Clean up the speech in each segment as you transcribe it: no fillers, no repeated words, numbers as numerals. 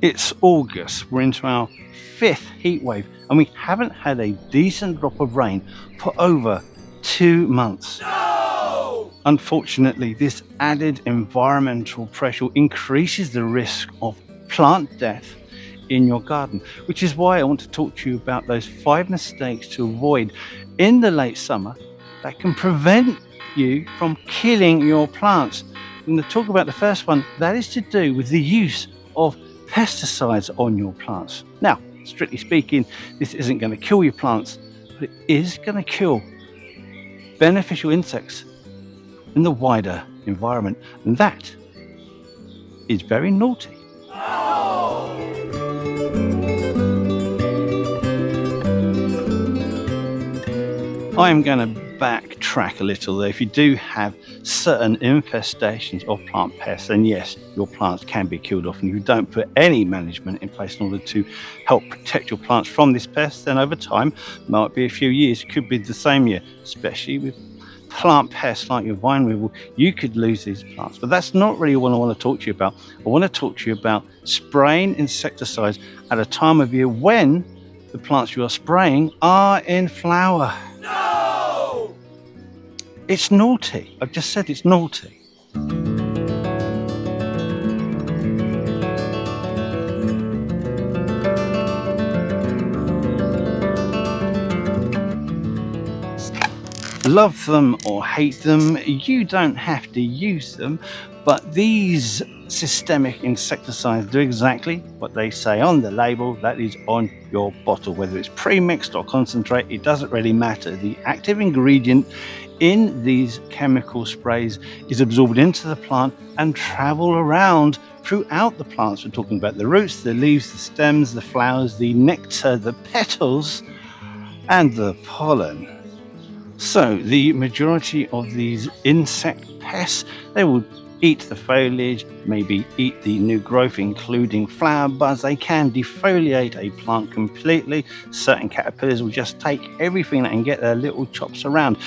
It's August, we're into our 5th heat wave, and we haven't had a decent drop of rain for over 2 months. No! Unfortunately, this added environmental pressure increases the risk of plant death in your garden, which is why I want to talk to you about those 5 mistakes to avoid in the late summer that can prevent you from killing your plants. I'm going to talk about the first one, that is to do with the use of pesticides on your plants. Now, strictly speaking, this isn't going to kill your plants, but it is going to kill beneficial insects in the wider environment, and that is very naughty. No! I am going to backtrack a little there. If you do have certain infestations of plant pests, then yes, your plants can be killed off. And if you don't put any management in place in order to help protect your plants from this pest, then over time, might be a few years, could be the same year, especially with plant pests like your vine weevil, you could lose these plants. But that's not really what I want to talk to you about. I want to talk to you about spraying insecticides at a time of year when the plants you are spraying are in flower. No! It's naughty. I've just said it's naughty. Love them or hate them, you don't have to use them, but these systemic insecticides do exactly what they say on the label that is on your bottle. Whether it's pre-mixed or concentrate, it doesn't really matter. The active ingredient in these chemical sprays is absorbed into the plant and travel around throughout the plants. We're talking about the roots, the leaves, the stems, the flowers, the nectar, the petals, and the pollen. So the majority of these insect pests, they will eat the foliage, maybe eat the new growth, including flower buds. They can defoliate a plant completely. Certain caterpillars will just take everything and get their little chops around.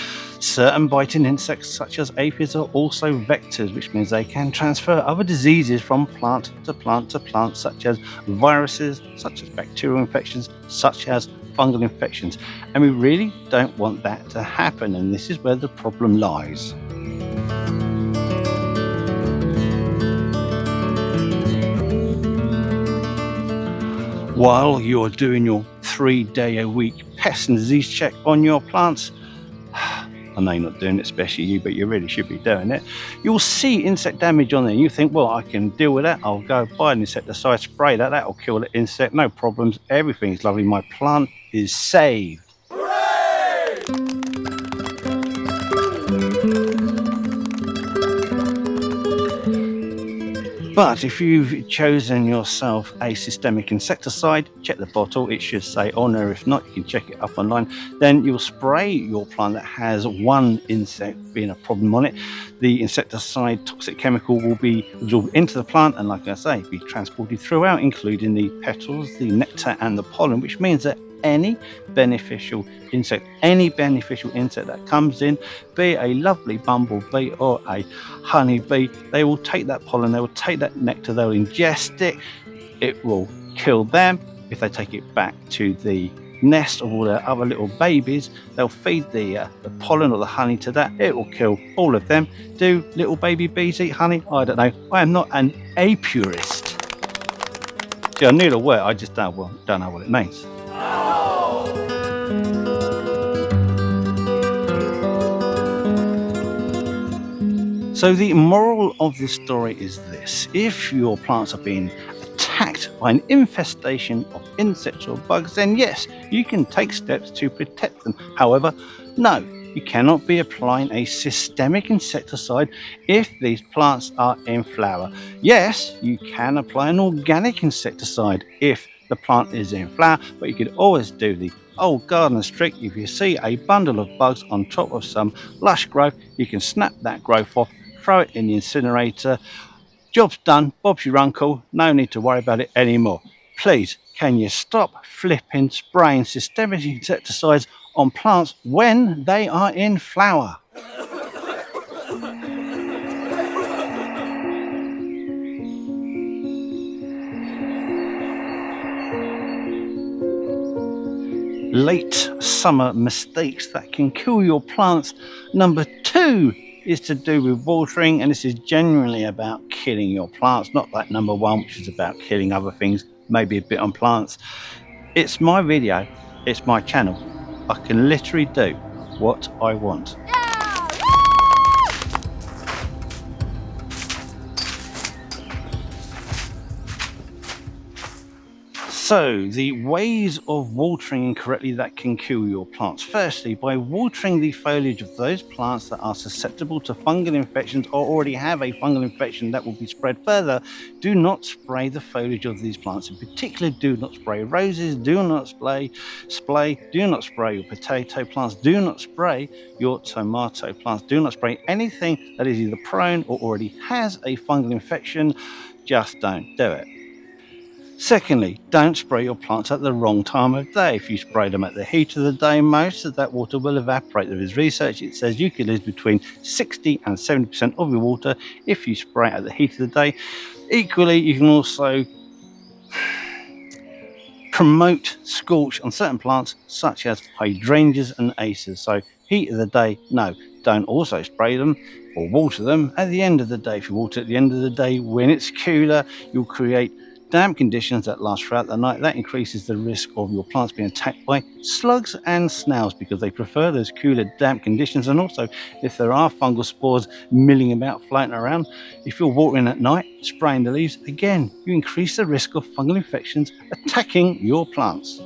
Certain biting insects, such as aphids, are also vectors, which means they can transfer other diseases from plant to plant to plant, such as viruses, such as bacterial infections, such as fungal infections. And we really don't want that to happen, and this is where the problem lies. While you're doing your 3-day-a-week pest and disease check on your plants, I know you're not doing it, especially you, but you really should be doing it. You'll see insect damage on there, and you think, well, I can deal with that. I'll go buy an insecticide, spray that, that'll kill the insect, no problems. Everything's lovely. My plant is saved. Hooray! But if you've chosen yourself a systemic insecticide, check the bottle, it should say on there. If not, you can check it up online. Then you'll spray your plant that has one insect being a problem on it. The insecticide toxic chemical will be absorbed into the plant and, like I say, be transported throughout, including the petals, the nectar and the pollen, which means that any beneficial insect that comes in, be it a lovely bumblebee or a honeybee, they will take that pollen, they will take that nectar, they'll ingest it, it will kill them. If they take it back to the nest of all their other little babies, they'll feed the pollen or the honey to that, it will kill all of them. Do little baby bees eat honey? I don't know. I am not an apurist. See, I knew the word, I just don't know what it means. So the moral of this story is this: if your plants are being attacked by an infestation of insects or bugs, then yes, you can take steps to protect them. However, no, you cannot be applying a systemic insecticide if these plants are in flower. Yes, you can apply an organic insecticide if the plant is in flower, but you could always do the old gardener's trick. If you see a bundle of bugs on top of some lush growth, you can snap that growth off, throw it in the incinerator. Job's done, Bob's your uncle, no need to worry about it anymore. Please, can you stop flipping spraying systemic insecticides on plants when they are in flower? late summer mistakes that can kill your plants. Number 2 is to do with watering, and this is generally about killing your plants, not like number 1, which is about killing other things, maybe a bit on plants. It's my video, it's my channel. I can literally do what I want. So, the ways of watering incorrectly that can kill your plants. Firstly, by watering the foliage of those plants that are susceptible to fungal infections or already have a fungal infection that will be spread further, do not spray the foliage of these plants. In particular, do not spray roses, do not do not spray your potato plants, do not spray your tomato plants, do not spray anything that is either prone or already has a fungal infection. Just don't do it. Secondly, don't spray your plants at the wrong time of day. If you spray them at the heat of the day, most of that water will evaporate. There is research, it says you can lose between 60 and 70% of your water if you spray it at the heat of the day. Equally, you can also promote scorch on certain plants such as hydrangeas and acers. So heat of the day, no, don't also spray them or water them at the end of the day. If you water at the end of the day when it's cooler, you'll create damp conditions that last throughout the night. That increases the risk of your plants being attacked by slugs and snails because they prefer those cooler, damp conditions. And also, if there are fungal spores milling about, floating around, if you're watering at night, spraying the leaves, again, you increase the risk of fungal infections attacking your plants.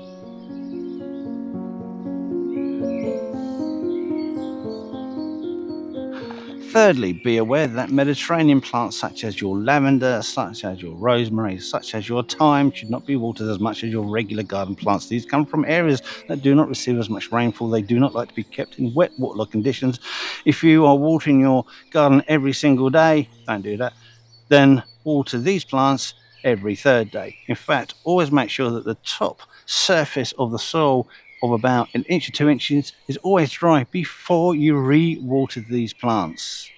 Thirdly, be aware that Mediterranean plants such as your lavender, such as your rosemary, such as your thyme should not be watered as much as your regular garden plants. These come from areas that do not receive as much rainfall. They do not like to be kept in wet waterlogged conditions. If you are watering your garden every single day, don't do that. Then water these plants every third day. In fact, always make sure that the top surface of the soil of about 1 inch or 2 inches is always dry before you re-water these plants.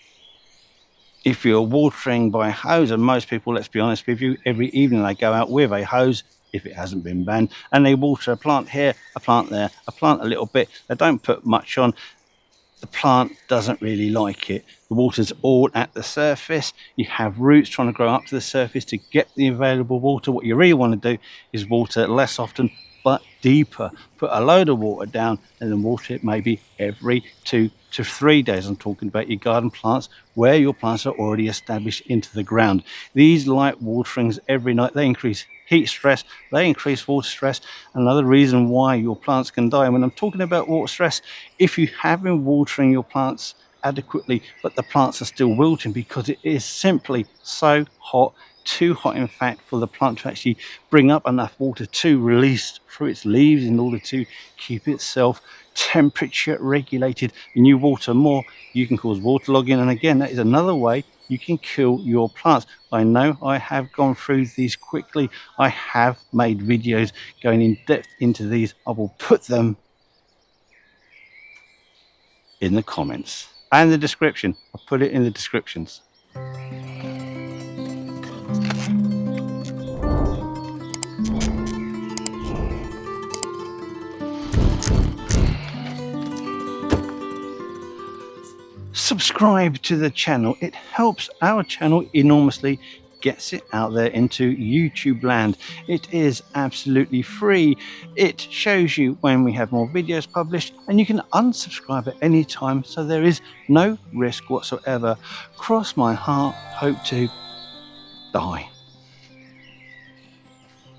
If you're watering by hose, and most people, let's be honest with you, every evening they go out with a hose, if it hasn't been banned, and they water a plant here, a plant there, a plant a little bit, they don't put much on, the plant doesn't really like it. The water's all at the surface. You have roots trying to grow up to the surface to get the available water. What you really want to do is water less often but deeper. Put a load of water down and then water it maybe every 2 to 3 days. I'm talking about your garden plants where your plants are already established into the ground. These light waterings every night, they increase heat stress, they increase water stress. Another reason why your plants can die. When I'm talking about water stress, if you have been watering your plants adequately but the plants are still wilting because it is simply so hot, too hot in fact for the plant to actually bring up enough water to release through its leaves in order to keep itself temperature regulated, and you water more, you can cause waterlogging. And again, that is another way you can kill your plants. I know I have gone through these quickly. I have made videos going in depth into these. I will put them in the comments and the description. I'll put it in the descriptions. Subscribe to the channel. It helps our channel enormously, gets it out there into YouTube land. It is absolutely free. It shows you when we have more videos published, and you can unsubscribe at any time, so there is no risk whatsoever. Cross my heart, hope to die.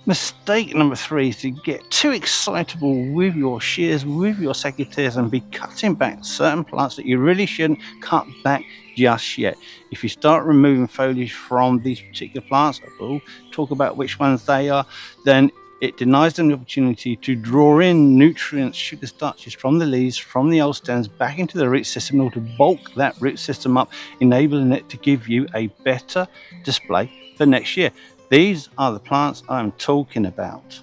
Mistake number 3 is to get too excitable with your shears, with your secateurs, and be cutting back certain plants that you really shouldn't cut back just yet. If you start removing foliage from these particular plants, I will talk about which ones they are, then it denies them the opportunity to draw in nutrients, sugar starches from the leaves, from the old stems, back into the root system in order to bulk that root system up, enabling it to give you a better display for next year. These are the plants I'm talking about.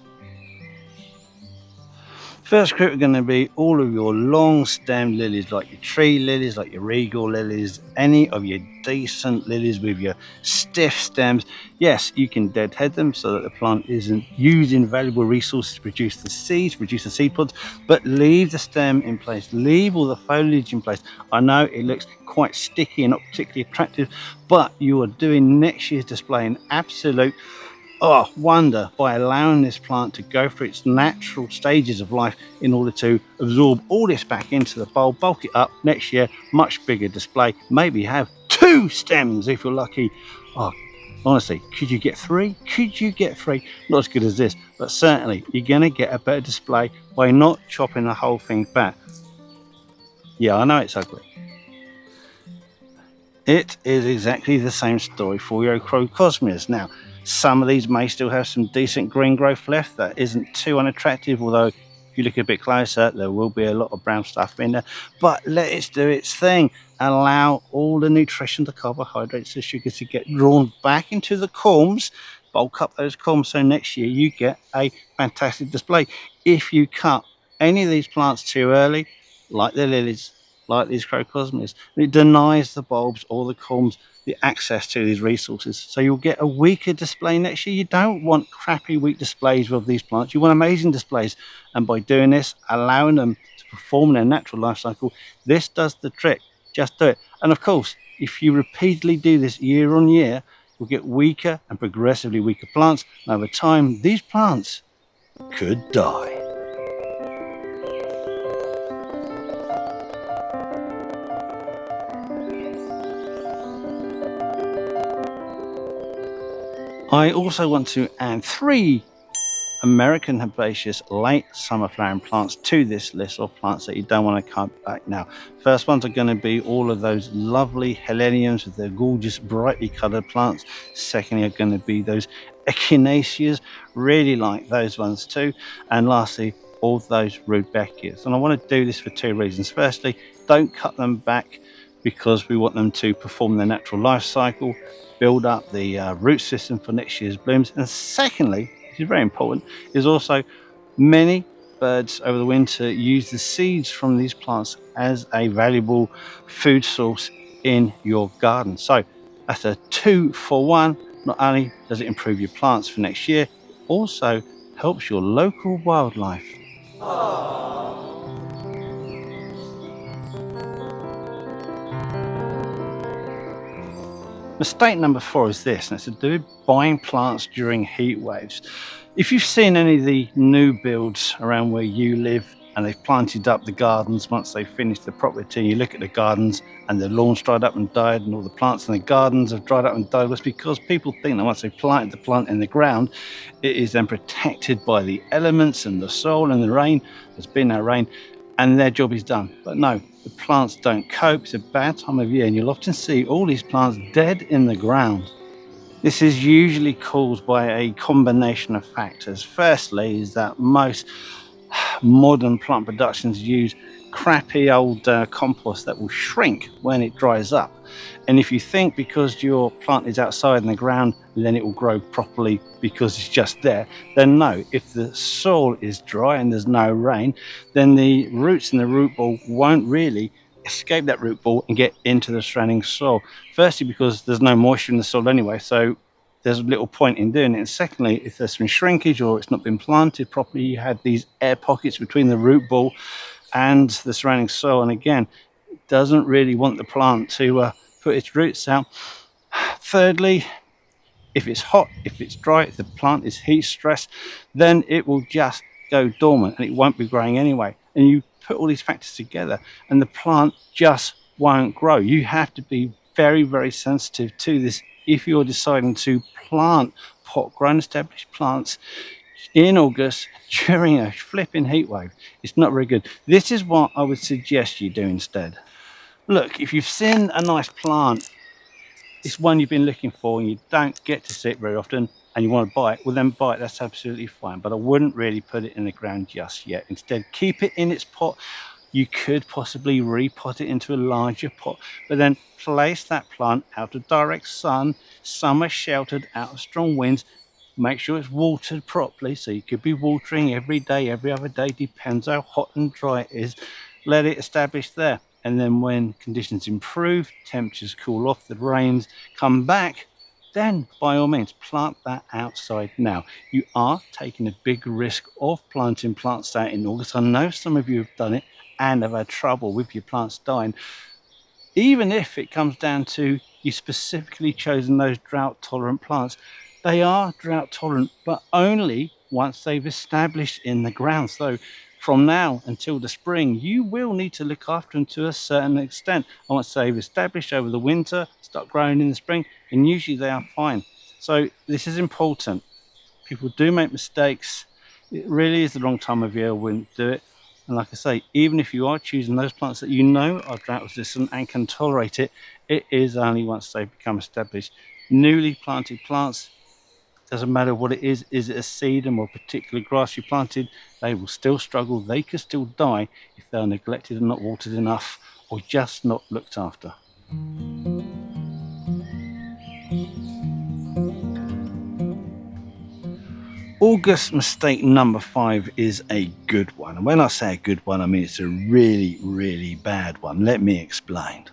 First group are going to be all of your long stem lilies, like your tree lilies, like your regal lilies, any of your decent lilies with your stiff stems. Yes, you can deadhead them so that the plant isn't using valuable resources to produce the seeds, produce the seed pods, but leave the stem in place, leave all the foliage in place. I know it looks quite sticky and not particularly attractive, but you are doing next year's display an absolute wonder by allowing this plant to go through its natural stages of life in order to absorb all this back into the bulb, bulk it up next year, much bigger display, maybe have 2 stems if you're lucky. Oh, honestly, could you get 3? Could you get 3? Not as good as this, but certainly you're going to get a better display by not chopping the whole thing back. Yeah, I know it's ugly. It is exactly the same story for your Crocosmias. Now, some of these may still have some decent green growth left that isn't too unattractive, although if you look a bit closer, there will be a lot of brown stuff in there. But let it do its thing. Allow all the nutrition, the carbohydrates, the sugar to get drawn back into the culms, bulk up those culms so next year you get a fantastic display. If you cut any of these plants too early, like the lilies, like these Crocosmias, it denies the bulbs or the culms the access to these resources. So you'll get a weaker display next year. You don't want crappy, weak displays with these plants. You want amazing displays. And by doing this, allowing them to perform their natural life cycle, this does the trick. Just do it. And of course, if you repeatedly do this year on year, you'll get weaker and progressively weaker plants. And over time, these plants could die. I also want to add 3 American herbaceous late summer flowering plants to this list of plants that you don't want to cut back now. First ones are going to be all of those lovely heleniums with their gorgeous brightly coloured plants. Secondly are going to be those echinaceas, really like those ones too. And lastly, all those rudbeckias. And I want to do this for 2 reasons. Firstly, don't cut them back because we want them to perform their natural life cycle, build up the root system for next year's blooms. And secondly, which is very important, is also many birds over the winter use the seeds from these plants as a valuable food source in your garden. So that's a 2 for 1. Not only does it improve your plants for next year, it also helps your local wildlife. Mistake number 4 is this, and it's to do with buying plants during heat waves. If you've seen any of the new builds around where you live and they've planted up the gardens once they've finished the property, you look at the gardens and the lawn's dried up and died and all the plants in the gardens have dried up and died, well, it's because people think that once they've planted the plant in the ground, it is then protected by the elements and the soil and the rain. There's been no rain and their job is done. But no, the plants don't cope. It's a bad time of year and you'll often see all these plants dead in the ground. This is usually caused by a combination of factors. Firstly, is that most modern plant productions use crappy old compost that will shrink when it dries up. And if you think because your plant is outside in the ground, then it will grow properly because it's just there, then no. If the soil is dry and there's no rain, then the roots in the root ball won't really escape that root ball and get into the surrounding soil. Firstly, because there's no moisture in the soil anyway, so there's little point in doing it. And secondly, if there's some shrinkage or it's not been planted properly, you had these air pockets between the root ball and the surrounding soil. And again, it doesn't really want the plant to put its roots out. Thirdly, if it's hot, if it's dry, if the plant is heat stressed, then it will just go dormant and it won't be growing anyway. And you put all these factors together and the plant just won't grow. You have to be very, very sensitive to this if you're deciding to plant pot grown established plants in August during a flipping heat wave. It's not very good. This is what I would suggest you do instead. Look, if you've seen a nice plant, it's one you've been looking for and you don't get to see it very often and you want to buy it, well then buy it, that's absolutely fine. But I wouldn't really put it in the ground just yet. Instead, keep it in its pot. You could possibly repot it into a larger pot, but then place that plant out of direct sun, somewhere sheltered, out of strong winds, make sure it's watered properly. So you could be watering every day, every other day, depends how hot and dry it is. Let it establish there, and then when conditions improve, temperatures cool off, the rains come back, then by all means plant that outside. Now you are taking a big risk of planting plants out in August. I know some of you have done it and have had trouble with your plants dying. Even if it comes down to you specifically chosen those drought tolerant plants, they are drought tolerant, but only once they've established in the ground. So from now until the spring, you will need to look after them to a certain extent. And once they've established over the winter, start growing in the spring, and usually they are fine. So this is important. People do make mistakes. It really is the wrong time of year. I wouldn't do it. And like I say, even if you are choosing those plants that you know are drought resistant and can tolerate it, it is only once they become established. Newly planted plants, doesn't matter what it is it a sedum or particular grass you planted, they will still struggle. They could still die if they are neglected and not watered enough or just not looked after. August mistake number 5 is a good one. And when I say a good one, I mean it's a really, really bad one. Let me explain.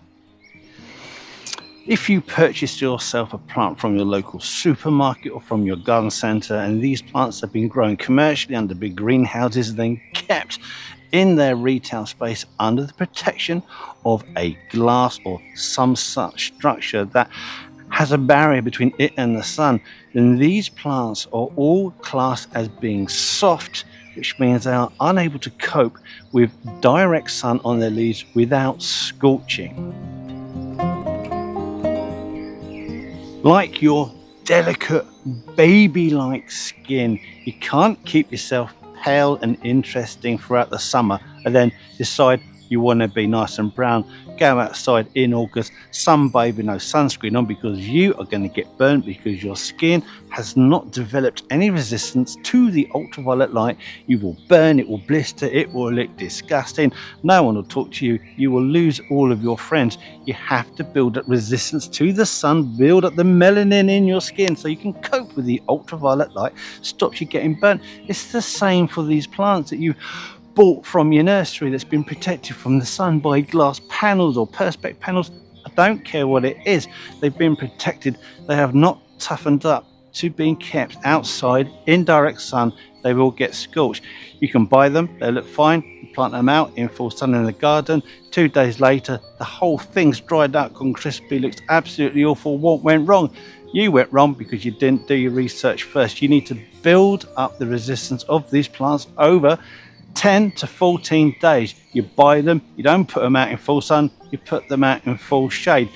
If you purchase yourself a plant from your local supermarket or from your garden centre, and these plants have been grown commercially under big greenhouses and then kept in their retail space under the protection of a glass or some such structure that has a barrier between it and the sun, then these plants are all classed as being soft, which means they are unable to cope with direct sun on their leaves without scorching. Like your delicate baby-like skin, you can't keep yourself pale and interesting throughout the summer and then decide you want to be nice and brown, go outside in August, sunbathe with no sunscreen on, because you are going to get burnt because your skin has not developed any resistance to the ultraviolet light. You will burn, it will blister, it will look disgusting. No one will talk to you. You will lose all of your friends. You have to build up resistance to the sun, build up the melanin in your skin so you can cope with the ultraviolet light, stops you getting burnt. It's the same for these plants that you bought from your nursery that's been protected from the sun by glass panels or perspex panels. I don't care what it is, they've been protected. They have not toughened up to being kept outside in direct sun. They will get scorched. You can buy them, they look fine. You plant them out in full sun in the garden. 2 days later, the whole thing's dried out, gone crispy, looks absolutely awful. What went wrong? You went wrong because you didn't do your research first. You need to build up the resistance of these plants over 10 to 14 days. You buy them, you don't put them out in full sun, you put them out in full shade.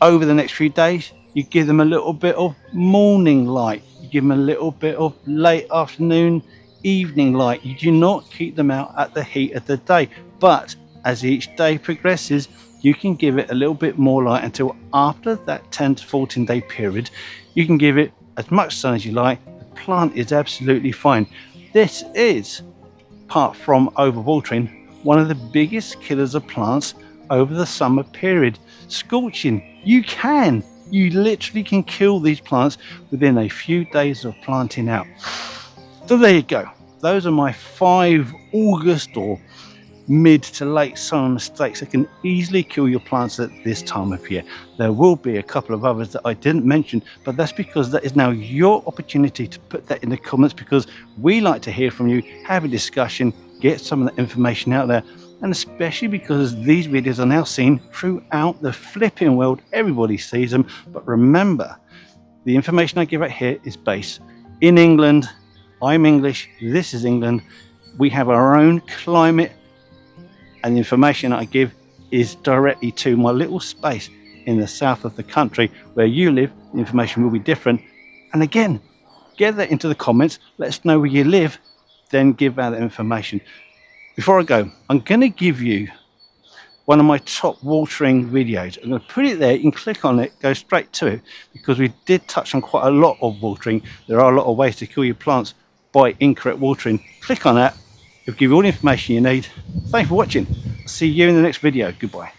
Over the next few days, you give them a little bit of morning light, you give them a little bit of late afternoon, evening light. You do not keep them out at the heat of the day, but as each day progresses, you can give it a little bit more light until after that 10 to 14 day period. You can give it as much sun as you like. The plant is absolutely fine. This is, apart from overwatering, one of the biggest killers of plants over the summer period. Scorching. You literally can kill these plants within a few days of planting out. So there you go. Those are my 5 August or mid to late summer mistakes that can easily kill your plants at this time of year. There will be a couple of others that I didn't mention, but that's because that is now your opportunity to put that in the comments, because we like to hear from you, have a discussion, get some of that information out there, and especially because these videos are now seen throughout the flipping world. Everybody sees them. But remember, the information I give out here is based in England. I'm English, this is England. We have our own climate, and the information I give is directly to my little space in the south of the country. Where you live, the information will be different. And again, get that into the comments, let us know where you live, then give out that information. Before I go, I'm going to give you one of my top watering videos. I'm going to put it there, you can click on it, go straight to it, because we did touch on quite a lot of watering. There are a lot of ways to kill your plants by incorrect watering. Click on that, it'll give you all the information you need. Thanks for watching. See you in the next video. Goodbye.